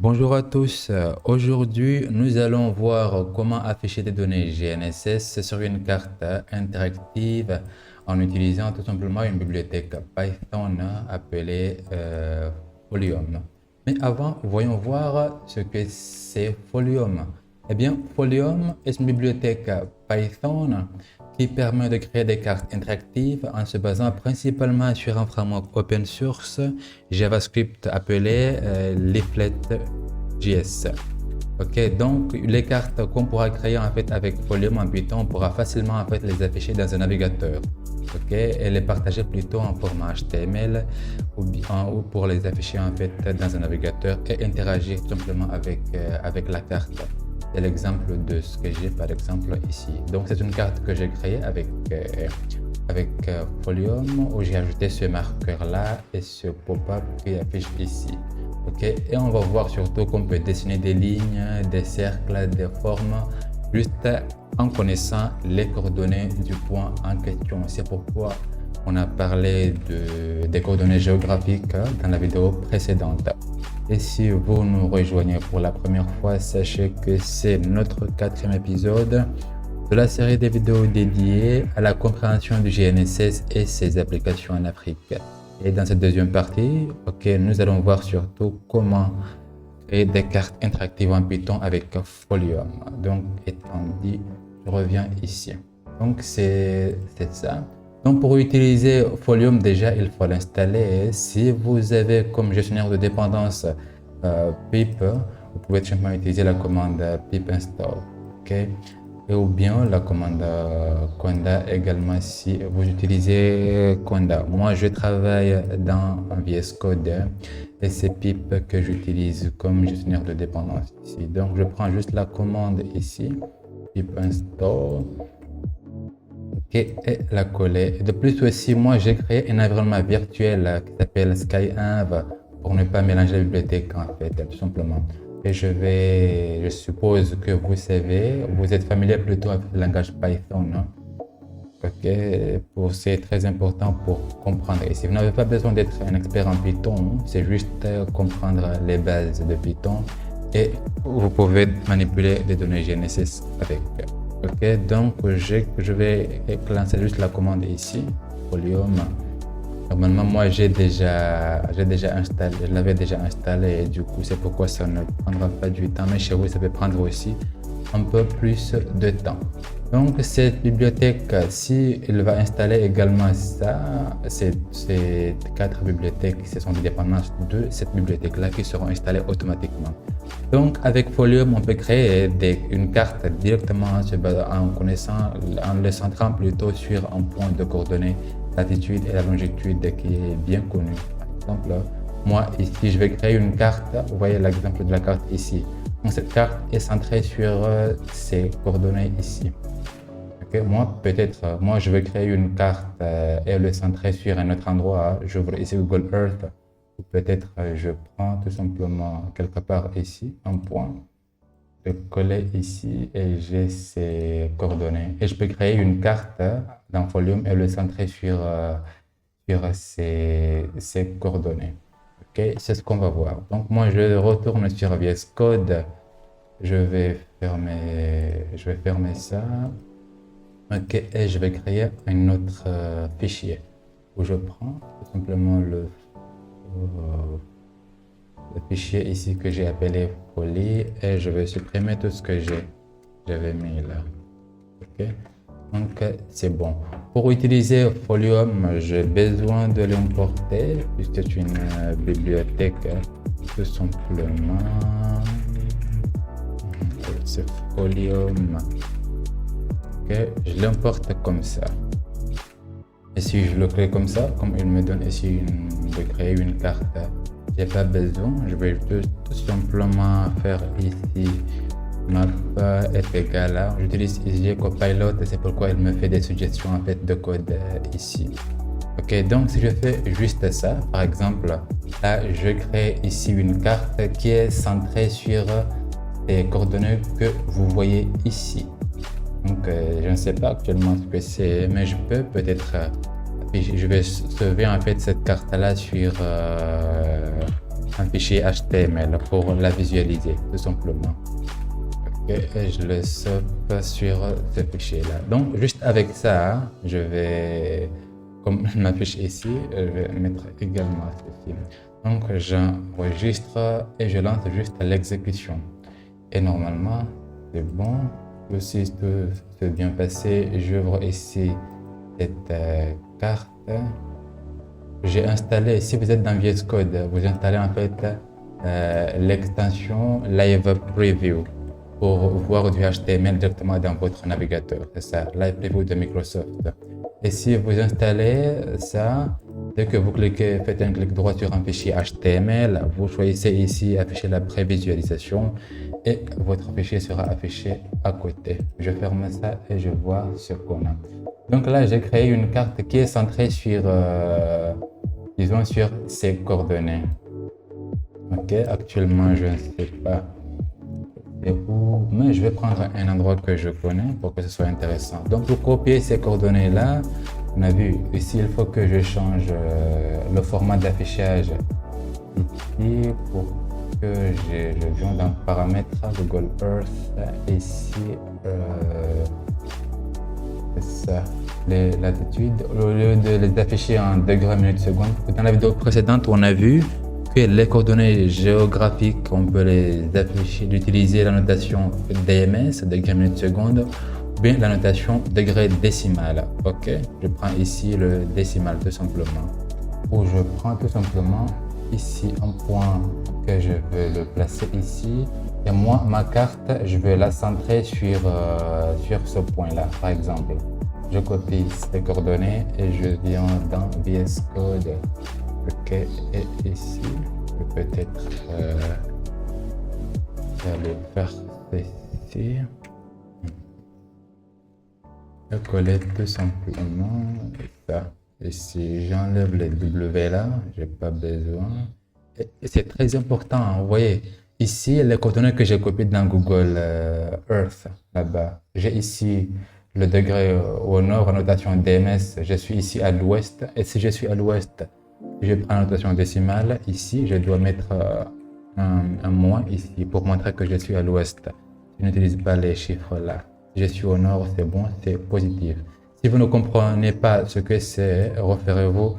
Bonjour à tous. Aujourd'hui, nous allons voir comment afficher des données GNSS sur une carte interactive en utilisant tout simplement une bibliothèque Python appelée Folium. Mais avant, voyons voir ce que c'est Folium. Eh bien, Folium est une bibliothèque Python qui permet de créer des cartes interactives en se basant principalement sur un framework open source JavaScript appelé Leaflet.js. Ok, donc les cartes qu'on pourra créer en fait avec Folium en Python, on pourra facilement en fait les afficher dans un navigateur. Ok, et les partager plutôt en format HTML ou pour les afficher en fait dans un navigateur et interagir tout simplement avec la carte. C'est l'exemple de ce que j'ai par exemple ici. Donc c'est une carte que j'ai créée avec Folium où j'ai ajouté ce marqueur là et ce pop-up qui affiche ici. Ok, et on va voir surtout qu'on peut dessiner des lignes, des cercles, des formes juste en connaissant les coordonnées du point en question. C'est pourquoi on a parlé des coordonnées géographiques dans la vidéo précédente. Et si vous nous rejoignez pour la première fois, sachez que c'est notre 4e épisode de la série des vidéos dédiées à la compréhension du GNSS et ses applications en Afrique. Et dans cette deuxième partie, nous allons voir surtout comment créer des cartes interactives en Python avec Folium. Donc, étant dit, je reviens ici. Donc, c'est ça. Donc, pour utiliser Folium, déjà, il faut l'installer. Si vous avez comme gestionnaire de dépendance pip, vous pouvez tout simplement utiliser la commande pip install. Et ou bien la commande Conda également si vous utilisez Conda. Moi, je travaille dans VS Code et c'est pip que j'utilise comme gestionnaire de dépendance ici. Donc, je prends juste la commande ici, pip install. Et la coller. De plus aussi, moi j'ai créé un environnement virtuel qui s'appelle SkyEnv pour ne pas mélanger la bibliothèque en fait, tout simplement. Et je suppose que vous savez, vous êtes familier plutôt avec le langage Python, hein? C'est très important pour comprendre. Et si vous n'avez pas besoin d'être un expert en Python, c'est juste comprendre les bases de Python et vous pouvez manipuler des données GNSS avec. Donc je vais lancer juste la commande ici, Folium. Normalement, moi j'ai déjà installé, je l'avais déjà installé et du coup c'est pourquoi ça ne prendra pas du temps, mais chez vous ça peut prendre aussi un peu plus de temps. Donc cette bibliothèque, si elle va installer également ça, ces 4 bibliothèques, ce sont des dépendances de cette bibliothèque là qui seront installées automatiquement. Donc avec Folium, on peut créer une carte directement en le centrant plutôt sur un point de coordonnées, latitude et la longitude qui est bien connu. Par exemple, moi ici, je vais créer une carte. Vous voyez l'exemple de la carte ici. Donc cette carte est centrée sur ces coordonnées ici. Moi je vais créer une carte et le centrer sur un autre endroit. J'ouvre ici Google Earth. Ou peut-être je prends tout simplement quelque part ici un point, le coller ici et j'ai ces coordonnées. Et je peux créer une carte dans Folium et le centrer sur ces coordonnées. C'est ce qu'on va voir. Donc moi je retourne sur VS Code. Je vais fermer ça. Et je vais créer un autre fichier où je prends tout simplement le fichier ici que j'ai appelé folie et je vais supprimer tout ce que j'avais mis là. Donc c'est bon. Pour utiliser Folium, j'ai besoin de l'importer puisque c'est une bibliothèque tout simplement. C'est Folium. Je l'importe comme ça. Et si je le crée comme ça, comme il me donne ici de créer une carte, j'ai pas besoin, je vais tout simplement faire ici map est égal à, j'utilise ici Copilot et c'est pourquoi il me fait des suggestions en fait de code ici. Donc si je fais juste ça, par exemple, là je crée ici une carte qui est centrée sur les coordonnées que vous voyez ici. Donc je ne sais pas actuellement ce que c'est, mais je peux peut-être je vais sauver en fait cette carte là sur un fichier HTML pour la visualiser, tout simplement. Ok, et je le sauve sur ce fichier-là. Donc, juste avec ça, je vais, comme ma fiche ici, je vais mettre également ceci. Donc, j'enregistre et je lance juste l'exécution. Et normalement, c'est bon. Si tout s'est bien passé, j'ouvre ici cette carte. J'ai installé, si vous êtes dans VS Code, vous installez en fait l'extension Live Preview pour voir du HTML directement dans votre navigateur. C'est ça, Live Preview de Microsoft. Et si vous installez ça, dès que vous cliquez, faites un clic droit sur un fichier HTML, vous choisissez ici afficher la prévisualisation et votre fichier sera affiché à côté. Je ferme ça et je vois ce qu'on a. Donc là, j'ai créé une carte qui est centrée sur, disons, sur ces coordonnées. Ok, actuellement, je ne sais pas où, mais je vais prendre un endroit que je connais pour que ce soit intéressant. Donc, pour copier ces coordonnées-là, on a vu ici, il faut que je change le format d'affichage ici pour que je viens dans paramètres Google Earth ici. C'est ça, les latitudes, au lieu de les afficher en degrés, minutes, secondes. Dans la vidéo précédente, on a vu que les coordonnées géographiques, on peut les afficher, d'utiliser la notation DMS, degrés, minutes, secondes, ou bien la notation degré décimal. Ok, je prends ici le décimal tout simplement. Ou je prends tout simplement ici un point que je veux le placer ici. Et moi, ma carte, je vais la centrer sur ce point-là, par exemple. Je copie ces coordonnées et je viens dans VS Code. Ok, et ici, je peux peut-être aller faire ceci. Je coller tout simplement ça. Et si j'enlève les W là, j'ai pas besoin. Et c'est très important, vous voyez. Ici, les coordonnées que j'ai copiées dans Google Earth, là-bas. J'ai ici le degré au nord, en notation DMS. Je suis ici à l'ouest. Et si je suis à l'ouest, je prends la notation décimale. Ici, je dois mettre un moins ici pour montrer que je suis à l'ouest. Je n'utilise pas les chiffres là. Si je suis au nord, c'est bon, c'est positif. Si vous ne comprenez pas ce que c'est, référez-vous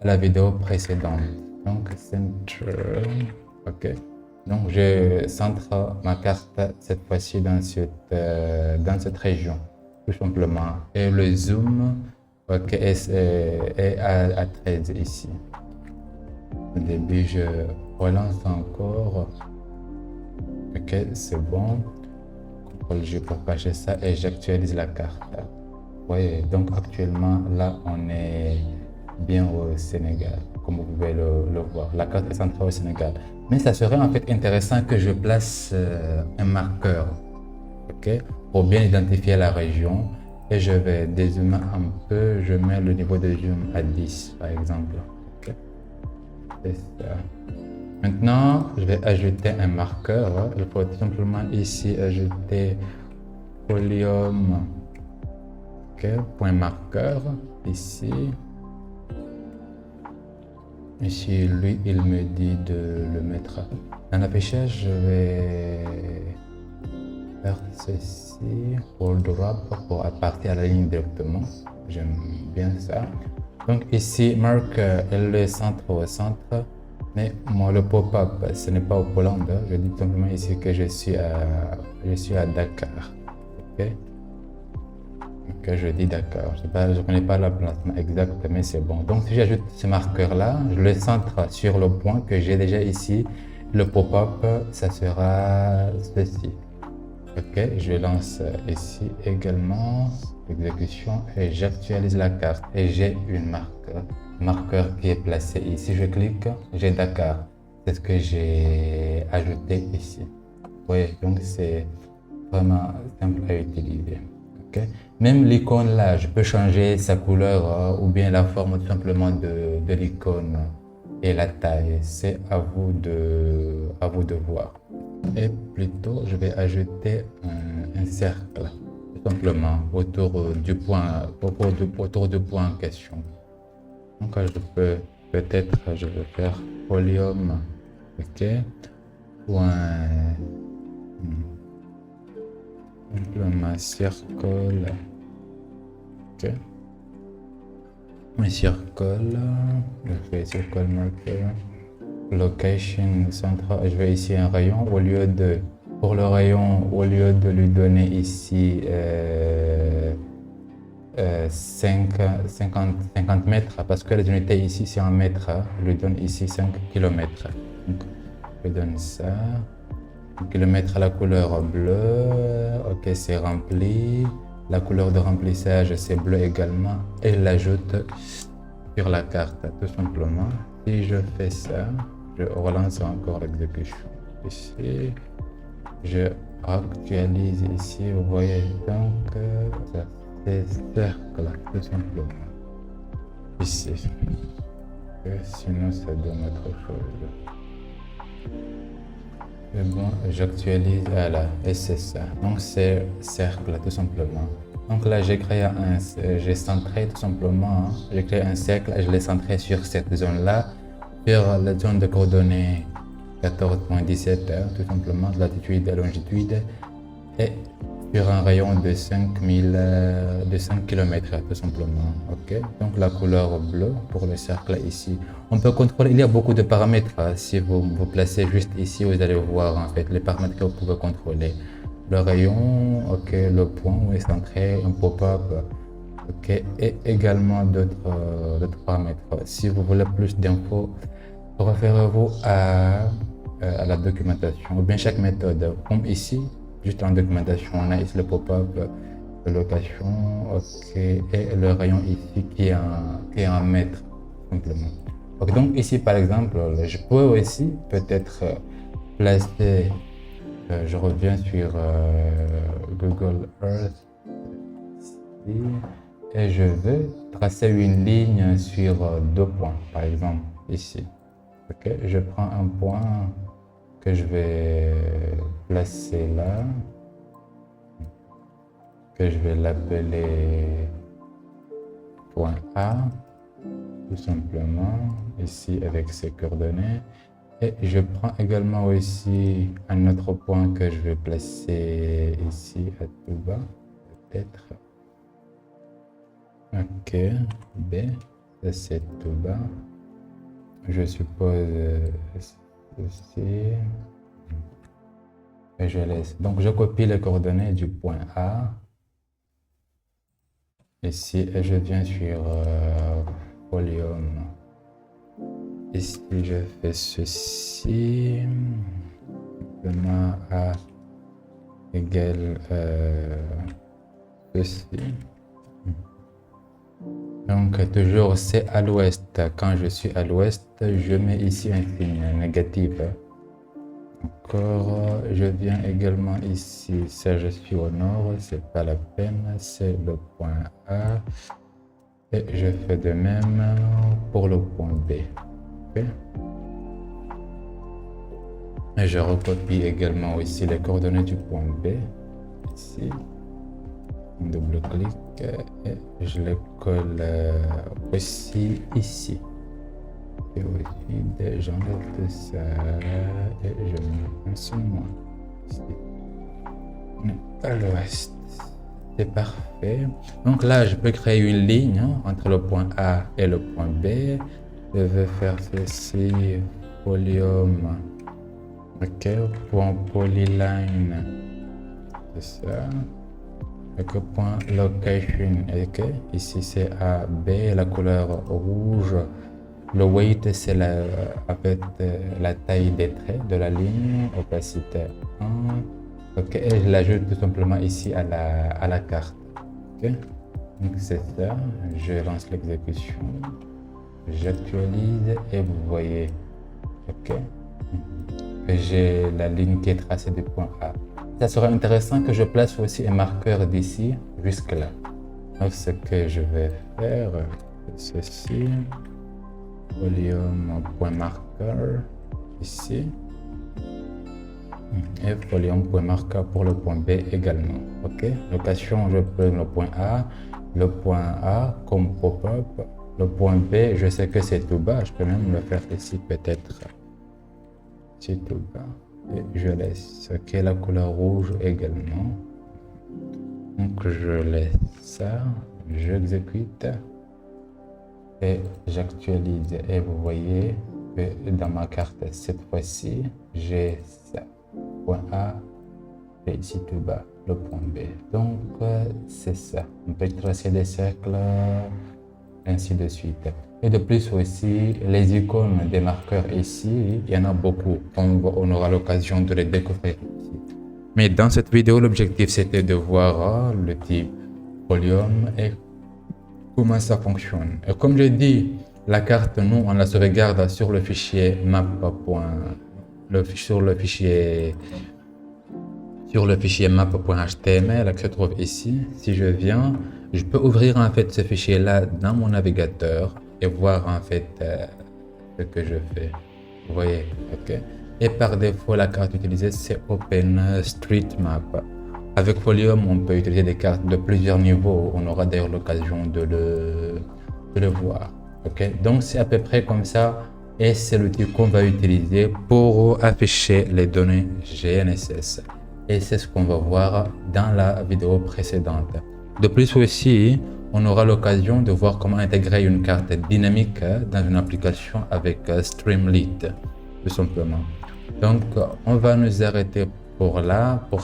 à la vidéo précédente. Donc, center. OK. Donc, je centre ma carte cette fois-ci dans cette région, tout simplement. Et le zoom est à 13 ici. Au début, je relance encore. Ok, c'est bon. CTRL-G pour cacher ça et j'actualise la carte. Oui, donc actuellement, là, on est bien au Sénégal, comme vous pouvez le voir. La carte est centrée au Sénégal. Mais ça serait en fait intéressant que je place un marqueur, ok, pour bien identifier la région. Et je vais dézoomer un peu, je mets le niveau de zoom à 10 par exemple. Okay. C'est ça. Maintenant, je vais ajouter un marqueur. Il faut tout simplement ici ajouter volume, okay, point marqueur, ici. Ici, lui, il me dit de le mettre dans l'affichage. Je vais faire ceci, hold drop pour partir à la ligne directement. J'aime bien ça. Donc ici, marque elle le centre au centre, mais moi le pop-up, ce n'est pas au Pologne. Je dis simplement ici que je suis à Dakar. Ok. Que je dis d'accord, je ne connais pas l'emplacement exact, mais c'est bon. Donc si j'ajoute ce marqueur là, je le centre sur le point que j'ai déjà ici. Le pop-up, ça sera ceci. Ok, je lance ici également l'exécution et j'actualise la carte et j'ai une marqueur qui est placé ici. Je clique, j'ai Dakar. C'est ce que j'ai ajouté ici. Oui, donc c'est vraiment simple à utiliser. Okay. Même l'icône là, je peux changer sa couleur ou bien la forme tout simplement de l'icône et la taille. C'est à vous de voir. Et plutôt, je vais ajouter un cercle tout simplement autour du point en question. Donc je peux peut-être je vais faire volume Ok. Point. Ma circle. Ok. Un circle. Je fais circle marker. Location central. Je vais ici un rayon au lieu de. Pour le rayon, au lieu de lui donner ici 50 mètres, parce que les unités ici c'est en mètres, je lui donne ici 5 km. Donc, je donne ça. Kilomètre à la couleur bleue, ok, c'est rempli. La couleur de remplissage c'est bleu également et l'ajoute sur la carte tout simplement. Si je fais ça, je relance encore l'exécution ici. Je actualise ici, vous voyez donc ça c'est cercle tout simplement ici. Et sinon ça donne autre chose. Et bon, j'actualise, voilà, et c'est ça. Donc c'est cercle tout simplement. Donc là j'ai centré tout simplement, j'ai créé un cercle et je l'ai centré sur cette zone-là, sur la zone de coordonnées 14.17 tout simplement, latitude et longitude, et sur un rayon de 5 km tout simplement. Ok, donc la couleur bleue pour le cercle ici. On peut contrôler, il y a beaucoup de paramètres. Si vous vous placez juste ici, vous allez voir en fait les paramètres que vous pouvez contrôler. Le rayon, ok, le point où est centré, un pop-up, ok, et également d'autres paramètres. Si vous voulez plus d'infos, référez-vous à la documentation ou bien chaque méthode, comme ici. Juste en documentation, on a ici le pop-up de location, ok, et le rayon ici qui est en mètre, simplement. Okay, donc ici, par exemple, je peux aussi peut-être placer, je reviens sur Google Earth, ici, et je veux tracer une ligne sur 2 points, par exemple, ici. Ok, je prends un point que je vais placer là, que je vais l'appeler point A, tout simplement, ici avec ses coordonnées. Et je prends également aussi un autre point que je vais placer ici à tout bas, peut-être. Ok, B, ça c'est tout bas. Je suppose ceci. Et je laisse. Donc je copie les coordonnées du point A. Ici, et je viens sur Folium. Ici, je fais ceci. Simplement A égale ceci. Donc, toujours c'est à l'ouest. Quand je suis à l'ouest, je mets ici un signe négatif. Encore, je viens également ici. Ça, je suis au nord, c'est pas la peine, c'est le point A. Et je fais de même pour le point B. Okay. Et je recopie également ici les coordonnées du point B. Ici. Double-clic et je les colle aussi ici. Et aussi, j'enlève tout ça et je mets un seul moins ici. À l'ouest. C'est parfait. Donc là, je peux créer une ligne entre le point A et le point B. Je vais faire ceci, Folium. Ok, point polyline. C'est ça. Ok, point location. Ok, ici c'est A, B, la couleur rouge. Le weight, c'est avec la taille des traits de la ligne, opacité 1. Ok, et je l'ajoute tout simplement ici à la carte. Ok, donc c'est ça. Je lance l'exécution. J'actualise et vous voyez. Ok, j'ai la ligne qui est tracée du point A. Ça serait intéressant que je place aussi un marqueur d'ici jusque là. Donc ce que je vais faire, c'est ceci. Volume point marqueur ici et volume point marqueur pour le point B également. Ok, location, je peux le point A comme pop-up. Le point B, je sais que c'est tout bas, je peux même le faire ici peut-être. c'est tout bas. Et je laisse la couleur rouge également. Donc je laisse ça, j'exécute et j'actualise. Et vous voyez que dans ma carte cette fois-ci, j'ai ça. Point A et ici tout bas le point B. Donc c'est ça. On peut tracer des cercles ainsi de suite. Et de plus aussi, les icônes des marqueurs ici, il y en a beaucoup. On aura l'occasion de les découvrir ici. Mais dans cette vidéo, l'objectif c'était de voir le type Folium et comment ça fonctionne. Et comme j'ai dit, la carte, nous, on la sauvegarde sur le fichier map. Sur le fichier map.html qui se trouve ici. Si je viens, je peux ouvrir en fait ce fichier là dans mon navigateur et voir en fait ce que je fais. Vous voyez, ok. Et par défaut, la carte utilisée c'est OpenStreetMap. Avec Folium, on peut utiliser des cartes de plusieurs niveaux. On aura d'ailleurs l'occasion de le voir. Ok, donc c'est à peu près comme ça. Et c'est l'outil qu'on va utiliser pour afficher les données GNSS. Et c'est ce qu'on va voir dans la vidéo précédente. De plus aussi, on aura l'occasion de voir comment intégrer une carte dynamique dans une application avec Streamlit, tout simplement. Donc, on va nous arrêter pour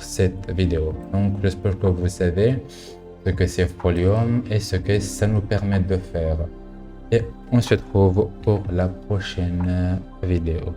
cette vidéo. Donc, j'espère que vous savez ce que c'est Folium et ce que ça nous permet de faire. Et on se retrouve pour la prochaine vidéo.